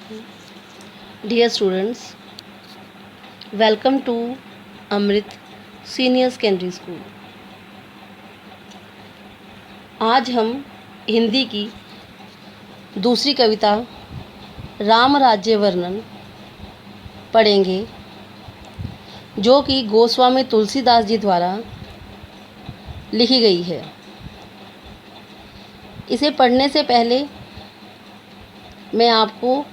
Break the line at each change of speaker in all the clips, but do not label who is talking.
Dear students, welcome to Amrit Senior Secondary School. आज हम हिंदी की दूसरी कविता राम राज्य वर्णन पढ़ेंगे, जो कि गोस्वामी तुलसीदास जी द्वारा लिखी गई है। इसे पढ़ने से पहले मैं आपको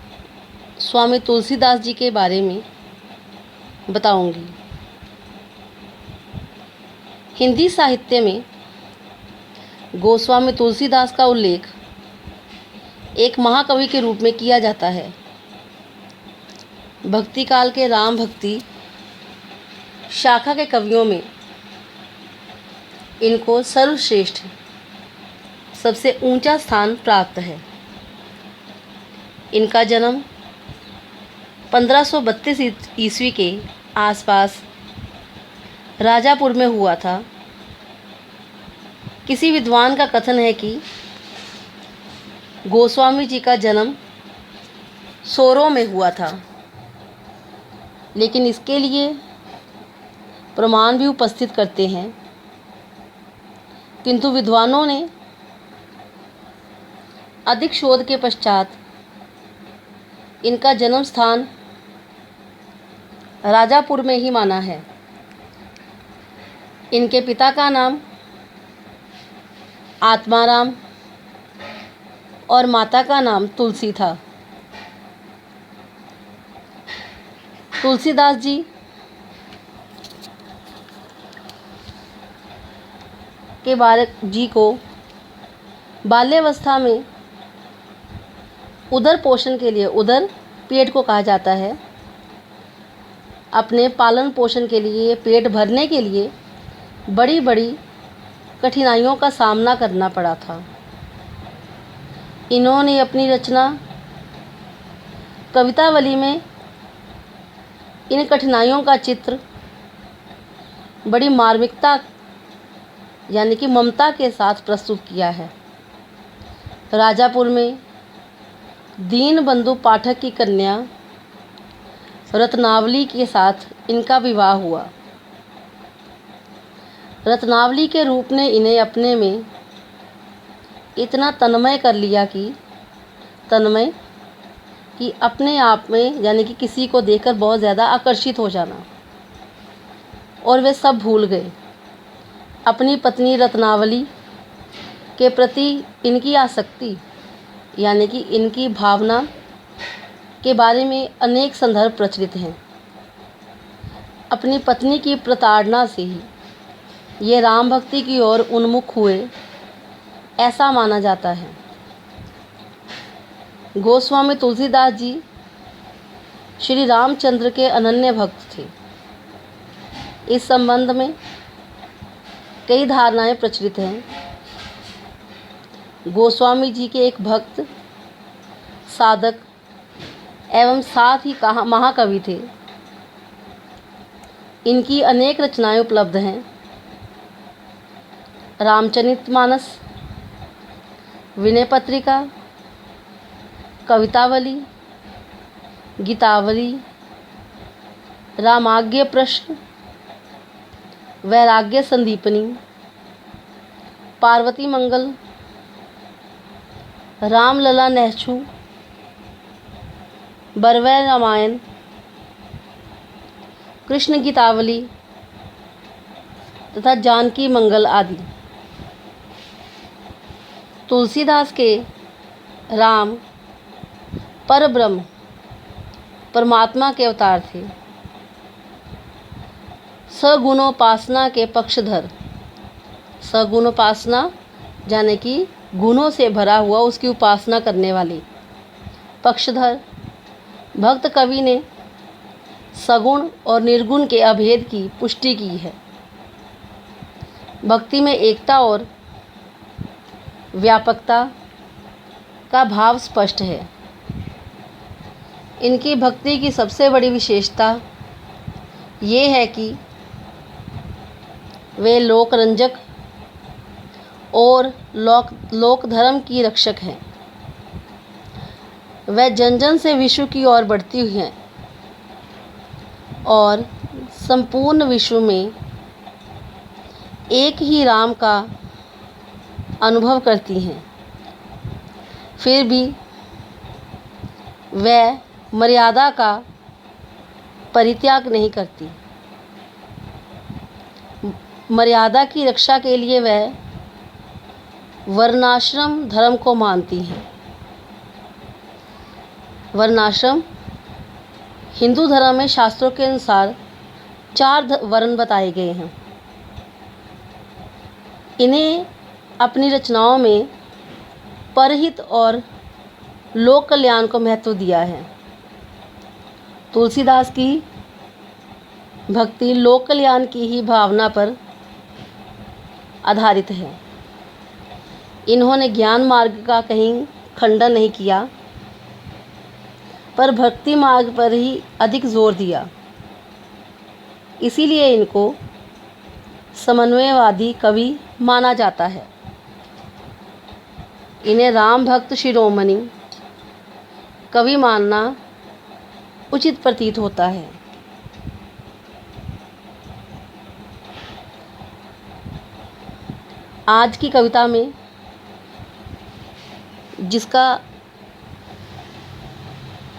स्वामी तुलसीदास जी के बारे में बताऊंगी। हिंदी साहित्य में गोस्वामी तुलसीदास का उल्लेख एक महाकवि के रूप में किया जाता है। भक्ति काल के राम भक्ति शाखा के कवियों में इनको सर्वश्रेष्ठ, सबसे ऊंचा स्थान प्राप्त है। इनका जन्म 1532 ईस्वी के आसपास राजापुर में हुआ था। किसी विद्वान का कथन है कि गोस्वामी जी का जन्म सोरों में हुआ था, लेकिन इसके लिए प्रमाण भी उपस्थित करते हैं। किंतु विद्वानों ने अधिक शोध के पश्चात इनका जन्म स्थान राजापुर में ही माना है। इनके पिता का नाम आत्माराम और माता का नाम तुलसी था। तुलसीदास जी को बाल्यावस्था में उदर पोषण के लिए, उदर पेट को कहा जाता है, अपने पालन पोषण के लिए, पेट भरने के लिए बड़ी बड़ी कठिनाइयों का सामना करना पड़ा था। इन्होंने अपनी रचना कवितावली में इन कठिनाइयों का चित्र बड़ी मार्मिकता यानी कि ममता के साथ प्रस्तुत किया है। राजापुर में दीनबंधु पाठक की कन्या रत्नावली के साथ इनका विवाह हुआ। रत्नावली के रूप ने इन्हें अपने में इतना तन्मय कर लिया कि अपने आप में यानी कि किसी को देखकर बहुत ज़्यादा आकर्षित हो जाना, और वे सब भूल गए। अपनी पत्नी रत्नावली के प्रति इनकी आसक्ति यानी कि इनकी भावना के बारे में अनेक संदर्भ प्रचलित हैं। अपनी पत्नी की प्रताड़ना से ही ये राम भक्ति की ओर उन्मुख हुए, ऐसा माना जाता है। गोस्वामी तुलसीदास जी श्री रामचंद्र के अनन्य भक्त थे। इस संबंध में कई धारणाएं प्रचलित हैं। गोस्वामी जी के एक भक्त, साधक एवं साथ ही महाकवि थे। इनकी अनेक रचनाएं उपलब्ध हैं। रामचरितमानस, विनय पत्रिका, कवितावली, गीतावली, रामाज्ञ प्रश्न, वैराग्य संदीपनी, पार्वती मंगल, रामलला नहछू, बरवै रामायण, कृष्ण गीतावली तथा जानकी मंगल आदि। तुलसीदास के राम परब्रह्म परमात्मा के अवतार थे। सगुणोपासना के पक्षधर, सगुणोपासना यानी कि गुणों से भरा हुआ उसकी उपासना करने वाले पक्षधर भक्त कवि ने सगुण और निर्गुण के अभेद की पुष्टि की है। भक्ति में एकता और व्यापकता का भाव स्पष्ट है। इनकी भक्ति की सबसे बड़ी विशेषता ये है कि वे लोकरंजक और लोक धर्म की रक्षक हैं। वह जन जन से विश्व की ओर बढ़ती हुई हैं और संपूर्ण विश्व में एक ही राम का अनुभव करती हैं। फिर भी वह मर्यादा का परित्याग नहीं करती। मर्यादा की रक्षा के लिए वह वर्णाश्रम धर्म को मानती हैं। वर्णाश्रम हिंदू धर्म में शास्त्रों के अनुसार 4 वर्ण बताए गए हैं। इन्हें अपनी रचनाओं में परहित और लोक कल्याण को महत्व दिया है। तुलसीदास की भक्ति लोक कल्याण की ही भावना पर आधारित है। इन्होंने ज्ञान मार्ग का कहीं खंडन नहीं किया, पर भक्ति मार्ग पर ही अधिक जोर दिया। इसीलिए इनको समन्वयवादी कवि माना जाता है। इन्हें राम भक्त शिरोमणि कवि मानना उचित प्रतीत होता है। आज की कविता में जिसका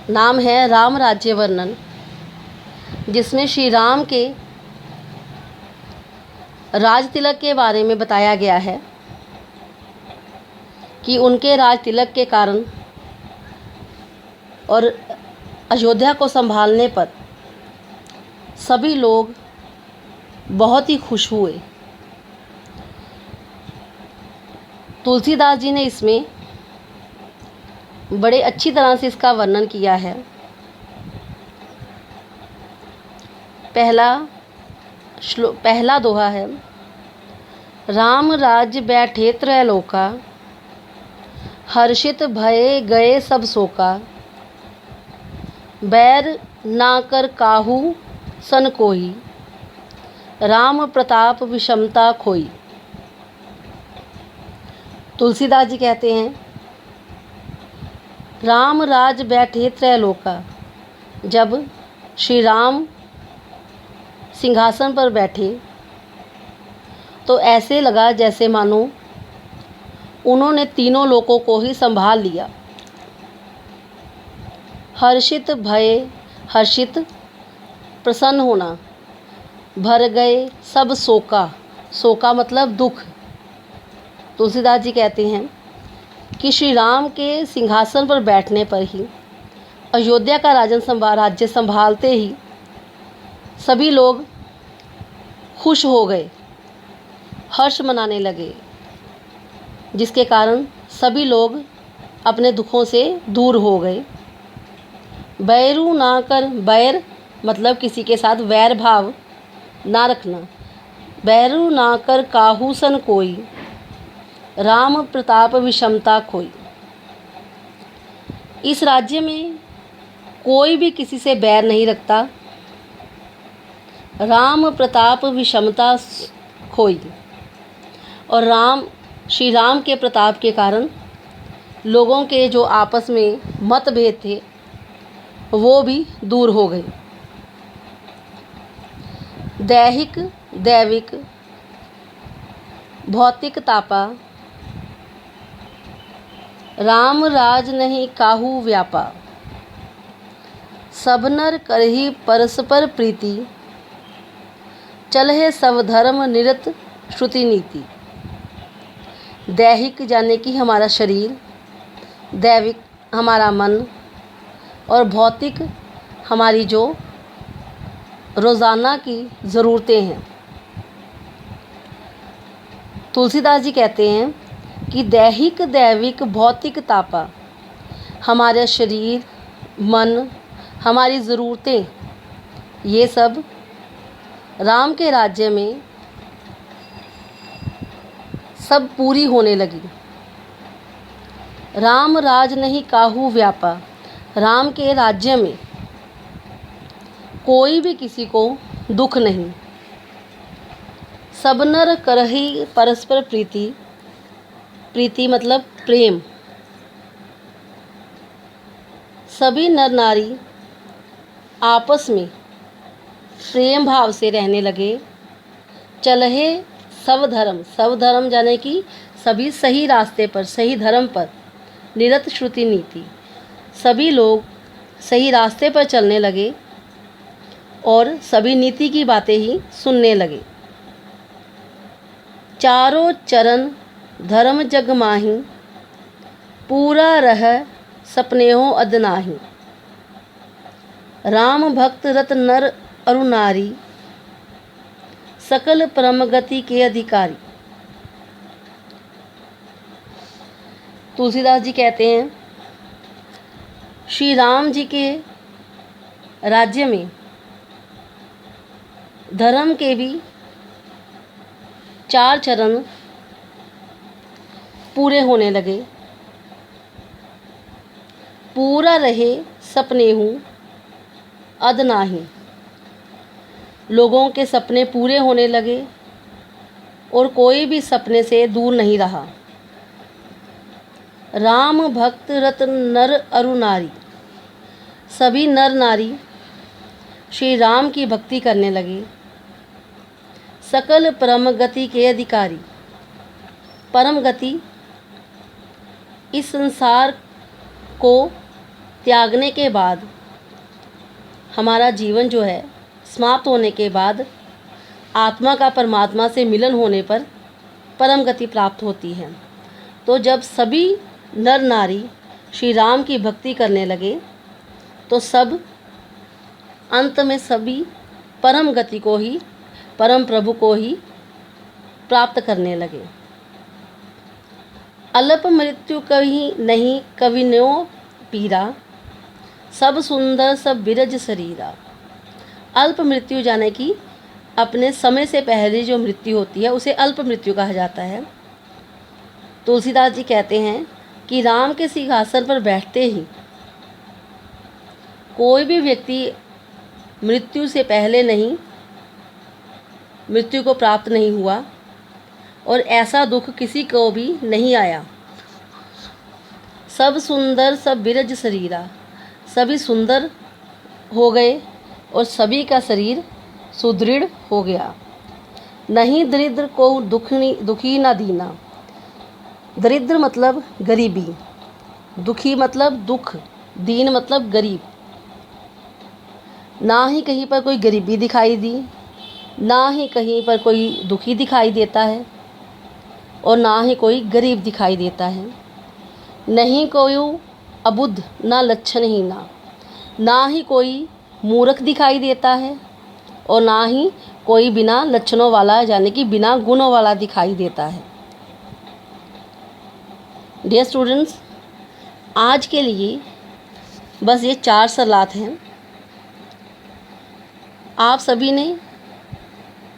नाम है राम राज्य वर्णन, जिसमें श्री राम के राज तिलक के बारे में बताया गया है कि उनके राज तिलक के कारण और अयोध्या को संभालने पर सभी लोग बहुत ही खुश हुए। तुलसीदास जी ने इसमें बड़े अच्छी तरह से इसका वर्णन किया है। पहला दोहा है, राम राज्य बैठे त्रैलोका, हर्षित भये गए सब शोका, बैर ना कर काहू सन कोई, राम प्रताप विषमता खोई। तुलसीदास जी कहते हैं, राम राज बैठे त्रैलोका, जब श्री राम सिंहासन पर बैठे तो ऐसे लगा जैसे मानो उन्होंने तीनों लोकों को ही संभाल लिया। हर्षित भय, हर्षित प्रसन्न होना, भर गए सब शोका, शोका मतलब दुख। तुलसीदास जी कहते हैं कि श्री राम के सिंहासन पर बैठने पर ही, अयोध्या का राज्य संभालते ही सभी लोग खुश हो गए, हर्ष मनाने लगे, जिसके कारण सभी लोग अपने दुखों से दूर हो गए। बैरू ना कर, बैर मतलब किसी के साथ वैर भाव ना रखना। बैरू ना कर काहू सन कोई, राम प्रताप विषमता खोई। इस राज्य में कोई भी किसी से बैर नहीं रखता। राम प्रताप विषमता खोई, और श्री राम के प्रताप के कारण लोगों के जो आपस में मतभेद थे वो भी दूर हो गए। दैहिक दैविक भौतिक तापा, राम राज नहीं काहू व्यापा, सब नर करही परस्पर प्रीति, चलहे सब धर्म निरत श्रुति नीति। दैहिक यानी कि हमारा शरीर, दैविक हमारा मन, और भौतिक हमारी जो रोज़ाना की ज़रूरतें हैं। तुलसीदास जी कहते हैं कि दैहिक दैविक भौतिक तापा, हमारा शरीर, मन, हमारी ज़रूरतें, ये सब राम के राज्य में सब पूरी होने लगी। राम राज नहीं काहू व्यापा, राम के राज्य में कोई भी किसी को दुख नहीं। सब नर करही परस्पर प्रीति, प्रीति मतलब प्रेम। सभी नर नारी आपस में प्रेम भाव से रहने लगे। चलहे सब धर्म जाने कि सभी सही रास्ते पर, सही धर्म पर, निरत श्रुति नीति, सभी लोग सही रास्ते पर चलने लगे और सभी नीति की बातें ही सुनने लगे। चारों चरण धर्म जग माही, पूरा रह सपनेहो अदनाही। राम भक्त रत नर अरु नारी, सकल परम गति के अधिकारी। तुलसीदास जी कहते हैं, श्री राम जी के राज्य में धर्म के भी 4 चरण पूरे होने लगे। पूरा रहे सपनेहु अदनाही, लोगों के सपने पूरे होने लगे और कोई भी सपने से दूर नहीं रहा। राम भक्त रत नर अरु नारी, सभी नर नारी श्री राम की भक्ति करने लगे। सकल परम गति के अधिकारी, परम गति इस संसार को त्यागने के बाद, हमारा जीवन जो है समाप्त होने के बाद आत्मा का परमात्मा से मिलन होने पर परम गति प्राप्त होती है। तो जब सभी नर नारी श्री राम की भक्ति करने लगे तो सब अंत में सभी परम गति को ही, परम प्रभु को ही प्राप्त करने लगे। अल्प मृत्यु कहीं नहीं कविन्यो पीरा, सब सुंदर सब बिरज शरीरा। अल्प मृत्यु जाने की अपने समय से पहले जो मृत्यु होती है उसे अल्प मृत्यु कहा जाता है। तुलसीदास जी कहते हैं कि राम के सिंहासन पर बैठते ही कोई भी व्यक्ति मृत्यु से पहले नहीं, मृत्यु को प्राप्त नहीं हुआ और ऐसा दुख किसी को भी नहीं आया। सब सुंदर सब बिरज शरीरा, सभी सुंदर हो गए और सभी का शरीर सुदृढ़ हो गया। नहीं दरिद्र को दुखी ना दीना, दरिद्र मतलब गरीबी, दुखी मतलब दुख, दीन मतलब गरीब। ना ही कहीं पर कोई गरीबी दिखाई दी, ना ही कहीं पर कोई दुखी दिखाई देता है और ना ही कोई गरीब दिखाई देता है। नहीं कोई अबुद्ध ना लक्षणहीना, ना ही कोई मूर्ख दिखाई देता है और ना ही कोई बिना लक्षणों वाला यानी कि बिना गुणों वाला दिखाई देता है। डियर स्टूडेंट्स, आज के लिए बस ये 4 सलात हैं। आप सभी ने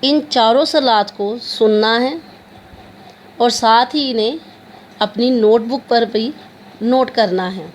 इन चारों सलात को सुनना है और साथ ही इन्हें अपनी नोटबुक पर भी नोट करना है।